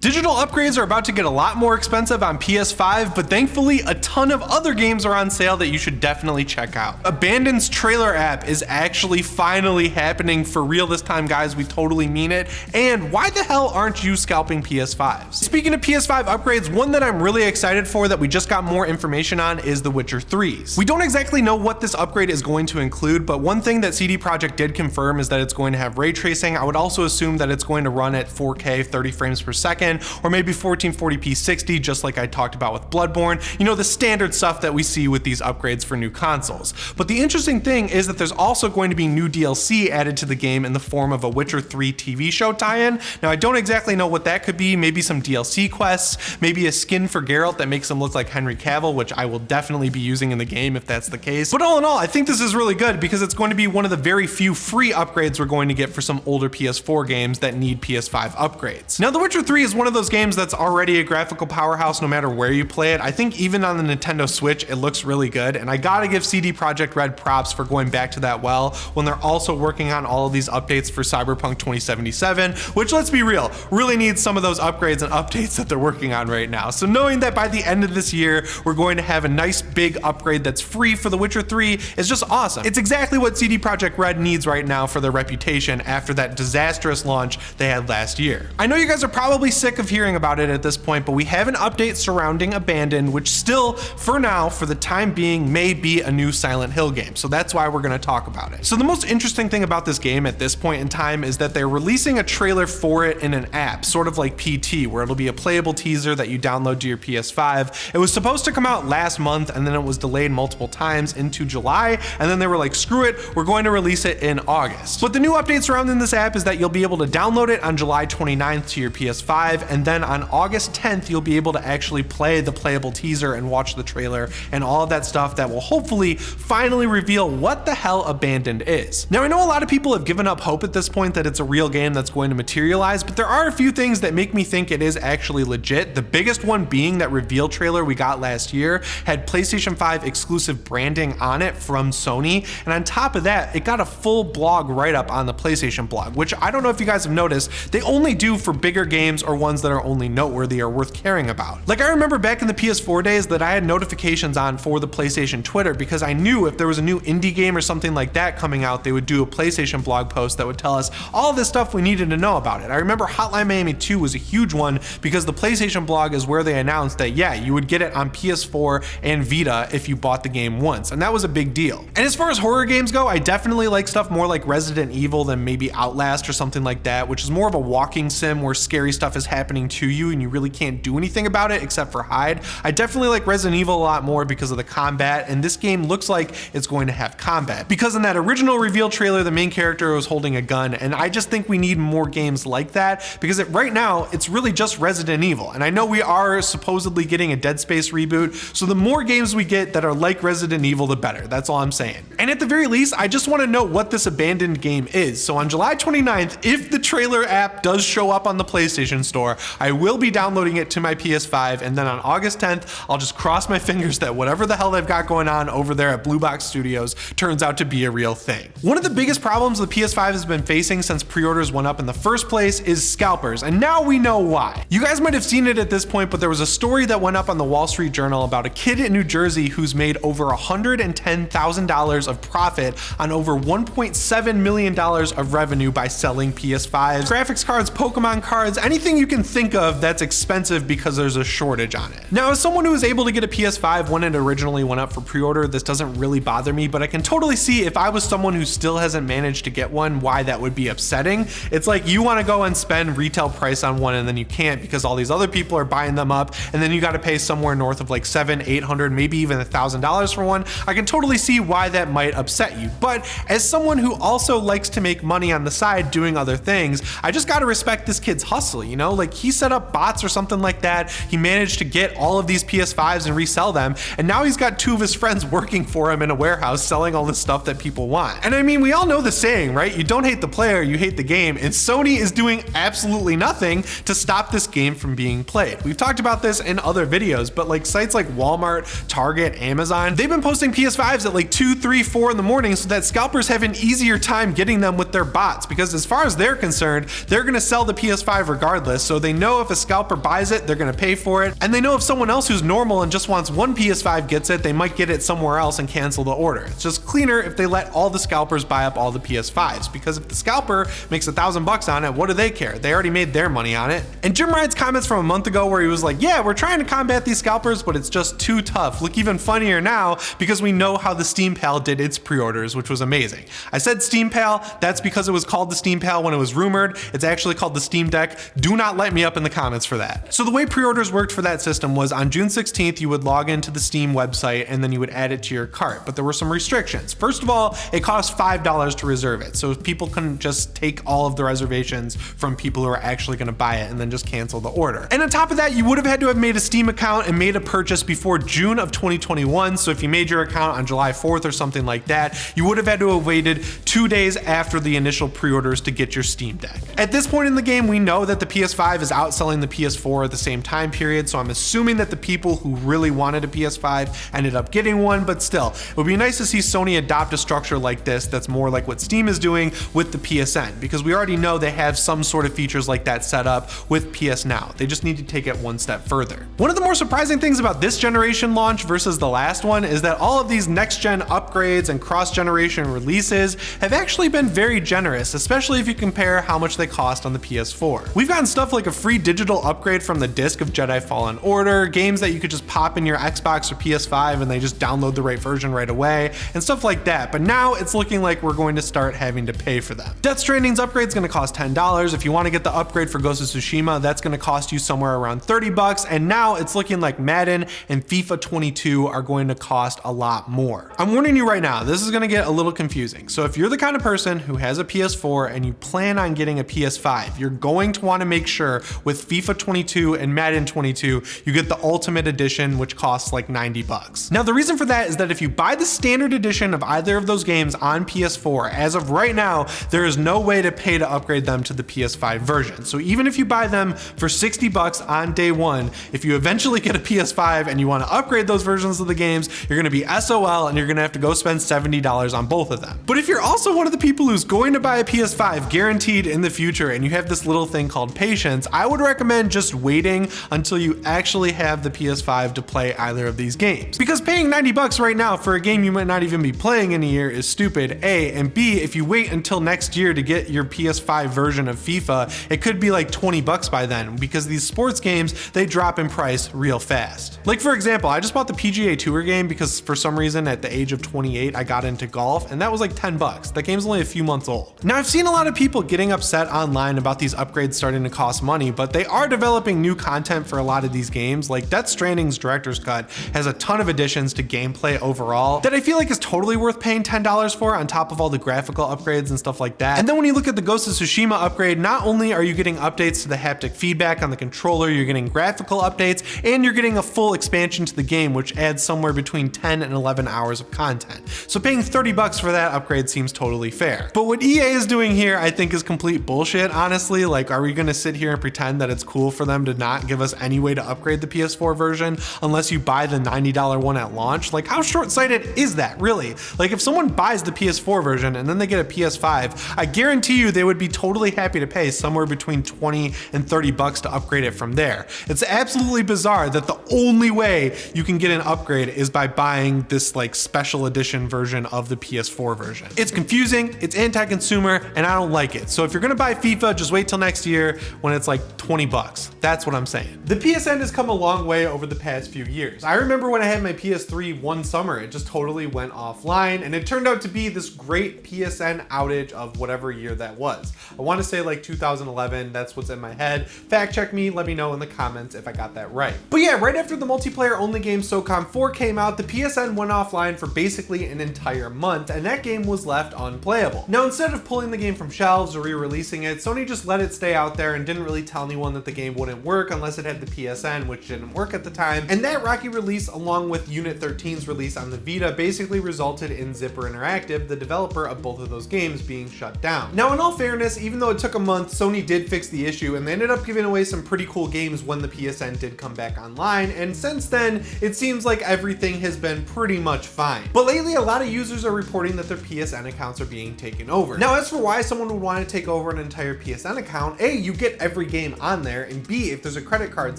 Digital upgrades are about to get a lot more expensive on PS5, but thankfully a ton of other games are on sale that you should definitely check out. Abandoned's trailer app is actually finally happening for real this time, guys. We totally mean it. And why the hell aren't you scalping PS5s? Speaking of PS5 upgrades, one that I'm really excited for that we just got more information on is The Witcher 3s. We don't exactly know what this upgrade is going to include, but one thing that CD Projekt did confirm is that it's going to have ray tracing. I would also assume that it's going to run at 4K 30 frames per second, or maybe 1440p 60, just like I talked about with Bloodborne. You know, the standard stuff that we see with these upgrades for new consoles. But the interesting thing is that there's also going to be new DLC added to the game in the form of a Witcher 3 TV show tie-in. Now, I don't exactly know what that could be. Maybe some DLC quests, maybe a skin for Geralt that makes him look like Henry Cavill, which I will definitely be using in the game if that's the case. But all in all, I think this is really good because it's going to be one of the very few free upgrades we're going to get for some older PS4 games that need PS5 upgrades. Now, The Witcher 3 is one of those games that's already a graphical powerhouse no matter where you play it. I think even on the Nintendo Switch, it looks really good, and I gotta give CD Projekt Red props for going back to that well when they're also working on all of these updates for Cyberpunk 2077, which, let's be real, really needs some of those upgrades and updates that they're working on right now. So knowing that by the end of this year, we're going to have a nice big upgrade that's free for The Witcher 3 is just awesome. It's exactly what CD Projekt Red needs right now for their reputation after that disastrous launch they had last year. I know you guys are probably sick of hearing about it at this point, but we have an update surrounding Abandoned, which still, for now, for the time being, may be a new Silent Hill game. So that's why we're going to talk about it. So the most interesting thing about this game at this point in time is that they're releasing a trailer for it in an app, sort of like PT, where it'll be a playable teaser that you download to your PS5. It was supposed to come out last month, and then it was delayed multiple times into July, and then they were like, screw it, we're going to release it in August. But the new update surrounding this app is that you'll be able to download it on July 29th to your PS5, and then on August 10th, you'll be able to actually play the playable teaser and watch the trailer and all of that stuff that will hopefully finally reveal what the hell Abandoned is. Now, I know a lot of people have given up hope at this point that it's a real game that's going to materialize, but there are a few things that make me think it is actually legit. The biggest one being that reveal trailer we got last year had PlayStation 5 exclusive branding on it from Sony, and on top of that, it got a full blog write-up on the PlayStation blog, which I don't know if you guys have noticed, they only do for bigger games or ones that are only noteworthy or worth caring about. Like, I remember back in the PS4 days that I had notifications on for the PlayStation Twitter because I knew if there was a new indie game or something like that coming out, they would do a PlayStation blog post that would tell us all this stuff we needed to know about it. I remember Hotline Miami 2 was a huge one because the PlayStation blog is where they announced that, yeah, you would get it on PS4 and Vita if you bought the game once, and that was a big deal. And as far as horror games go, I definitely like stuff more like Resident Evil than maybe Outlast or something like that, which is more of a walking sim where scary stuff is happening to you and you really can't do anything about it except for hide. I definitely like Resident Evil a lot more because of the combat, and this game looks like it's going to have combat. Because in that original reveal trailer, the main character was holding a gun, and I just think we need more games like that because right now, it's really just Resident Evil. And I know we are supposedly getting a Dead Space reboot, so the more games we get that are like Resident Evil, the better. That's all I'm saying. And at the very least, I just want to know what this Abandoned game is. So on July 29th, if the trailer app does show up on the PlayStation Store, I will be downloading it to my PS5, and then on August 10th, I'll just cross my fingers that whatever the hell they've got going on over there at Blue Box Studios turns out to be a real thing. One of the biggest problems the PS5 has been facing since pre-orders went up in the first place is scalpers, and now we know why. You guys might have seen it at this point, but there was a story that went up on the Wall Street Journal about a kid in New Jersey who's made over $110,000 of profit on over $1.7 million of revenue by selling PS5s, graphics cards, Pokemon cards, anything you can think of that's expensive because there's a shortage on it. Now, as someone who was able to get a PS5 when it originally went up for pre-order, this doesn't really bother me, but I can totally see if I was someone who still hasn't managed to get one, why that would be upsetting. It's like you want to go and spend retail price on one and then you can't because all these other people are buying them up, and then you got to pay somewhere north of like $700, $800, maybe even $1,000 for one. I can totally see why that might upset you, but as someone who also likes to make money on the side doing other things, I just got to respect this kid's hustle, you know? Like, he set up bots or something like that. He managed to get all of these PS5s and resell them, and now he's got two of his friends working for him in a warehouse selling all this stuff that people want. And I mean, we all know the saying, right? You don't hate the player, you hate the game, and Sony is doing absolutely nothing to stop this game from being played. We've talked about this in other videos, but like sites like Walmart, Target, Amazon, they've been posting PS5s at like 2, 3, 4 in the morning so that scalpers have an easier time getting them with their bots, because as far as they're concerned, they're gonna sell the PS5 regardless, So they know if a scalper buys it, they're gonna pay for it. And they know if someone else who's normal and just wants one PS5 gets it, they might get it somewhere else and cancel the order. It's just cleaner if they let all the scalpers buy up all the PS5s, because if the scalper makes $1,000 on it, what do they care? They already made their money on it. And Jim Ride's comments from a month ago where he was like, yeah, we're trying to combat these scalpers, but it's just too tough, look even funnier now because we know how the Steam Pal did its pre-orders, which was amazing. I said Steam Pal, that's because it was called the Steam Pal when it was rumored. It's actually called the Steam Deck. Do not light me up in the comments for that. So the way pre-orders worked for that system was on June 16th, you would log into the Steam website and then you would add it to your cart, but there were some restrictions. First of all, it cost $5 to reserve it, so people couldn't just take all of the reservations from people who are actually gonna buy it and then just cancel the order. And on top of that, you would have had to have made a Steam account and made a purchase before June of 2021, so if you made your account on July 4th or something like that, you would have had to have waited 2 days after the initial pre-orders to get your Steam Deck. At this point in the game, we know that the PS5 is outselling the PS4 at the same time period, so I'm assuming that the people who really wanted a PS5 ended up getting one, but still, it would be nice to see Sony adopt a structure like this that's more like what Steam is doing with the PSN, because we already know they have some sort of features like that set up with PS Now. They just need to take it one step further. One of the more surprising things about this generation launch versus the last one is that all of these next-gen upgrades and cross-generation releases have actually been very generous, especially if you compare how much they cost on the PS4. We've gotten stuff like a free digital upgrade from the disc of Jedi Fallen Order, games that you could just pop in your Xbox or PS5 and they just download the right version right away, and stuff like that. But now it's looking like we're going to start having to pay for them. Death Stranding's upgrade is going to cost $10. If you want to get the upgrade for Ghost of Tsushima, that's going to cost you somewhere around $30. And now it's looking like Madden and FIFA 22 are going to cost a lot more. I'm warning you right now, this is going to get a little confusing. So if you're the kind of person who has a PS4 and you plan on getting a PS5, you're going to want to make sure with FIFA 22 and Madden 22, you get the Ultimate Edition, which costs like $90. Now, the reason for that is that if you buy the standard edition of either of those games on PS4, as of right now, there is no way to pay to upgrade them to the PS5 version. So even if you buy them for $60 on day one, if you eventually get a PS5 and you want to upgrade those versions of the games, you're going to be SOL and you're going to have to go spend $70 on both of them. But if you're also one of the people who's going to buy a PS5 guaranteed in the future and you have this little thing called patience, I would recommend just waiting until you actually have the PS5 to play either of these games. Because paying $90 right now for a game you might not even be playing in a year is stupid, A, and B, if you wait until next year to get your PS5 version of FIFA, it could be like $20 by then, because these sports games, they drop in price real fast. Like for example, I just bought the PGA Tour game because for some reason at the age of 28, I got into golf and that was like $10. That game's only a few months old. Now I've seen a lot of people getting upset online about these upgrades starting to cost money, but they are developing new content for a lot of these games. Like Death Stranding's Director's Cut has a ton of additions to gameplay overall that I feel like is totally worth paying $10 for on top of all the graphical upgrades and stuff like that. And then when you look at the Ghost of Tsushima upgrade, not only are you getting updates to the haptic feedback on the controller, you're getting graphical updates, and you're getting a full expansion to the game, which adds somewhere between 10 and 11 hours of content. So paying $30 for that upgrade seems totally fair. But what EA is doing here, I think, is complete bullshit, honestly. Like, are we gonna sit here and pretend that it's cool for them to not give us any way to upgrade the PS4 version unless you buy the $90 one at launch? Like, how short-sighted is that, really? Like, if someone buys the PS4 version and then they get a PS5, I guarantee you they would be totally happy to pay somewhere between $20 and $30 to upgrade it from there. It's absolutely bizarre that the only way you can get an upgrade is by buying this like special edition version of the PS4 version. It's confusing, it's anti-consumer, and I don't like it. So if you're gonna buy FIFA, just wait till next year when it's like $20. That's what I'm saying. The PSN has come a long way over the past few years. I remember when I had my PS3 one summer, it just totally went offline, and it turned out to be this great PSN outage of whatever year that was. I want to say like 2011, that's what's in my head. Fact check me, let me know in the comments if I got that right. But yeah, right after the multiplayer only game SOCOM 4 came out, the PSN went offline for basically an entire month, and that game was left unplayable. Now, instead of pulling the game from shelves or re-releasing it, Sony just let it stay out there and didn't really tell anyone that the game wouldn't work unless it had the PSN, which didn't work at the time. And that rocky release, along with Unit 13's release on the Vita, basically resulted in Zipper Interactive, the developer of both of those games, being shut down. Now, in all fairness, even though it took a month, Sony did fix the issue, and they ended up giving away some pretty cool games when the PSN did come back online, and since then, it seems like everything has been pretty much fine. But lately, a lot of users are reporting that their PSN accounts are being taken over. Now, as for why someone would want to take over an entire PSN account, A, you get every every game on there, and B, if there's a credit card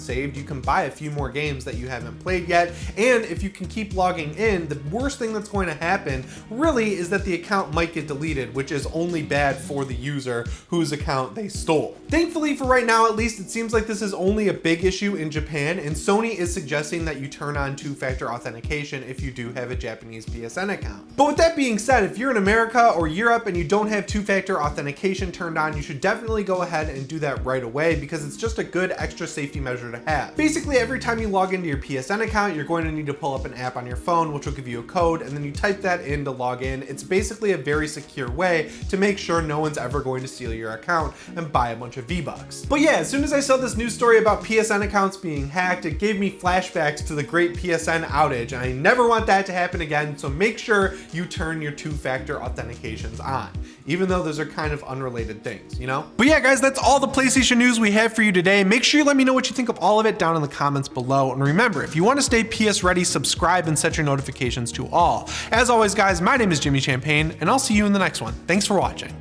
saved, you can buy a few more games that you haven't played yet. And if you can keep logging in, the worst thing that's going to happen really is that the account might get deleted, which is only bad for the user whose account they stole. Thankfully, for right now at least, it seems like this is only a big issue in Japan, and Sony is suggesting that you turn on two-factor authentication if you do have a Japanese PSN account. But with that being said, if you're in America or Europe and you don't have two-factor authentication turned on, you should definitely go ahead and do that right away, because it's just a good extra safety measure to have. Basically, every time you log into your PSN account, you're going to need to pull up an app on your phone, which will give you a code, and then you type that in to log in. It's basically a very secure way to make sure no one's ever going to steal your account and buy a bunch of V-Bucks. But yeah, as soon as I saw this news story about PSN accounts being hacked, it gave me flashbacks to the great PSN outage, and I never want that to happen again, so make sure you turn your two-factor authentications on, even though those are kind of unrelated things, you know? But yeah, guys, that's all the PlayStation news we have for you today. Make sure you let me know what you think of all of it down in the comments below, and remember, if you want to stay PS ready, subscribe and set your notifications to all. As always, guys, my name is Jimmy Champagne, and I'll see you in the next one. Thanks for watching.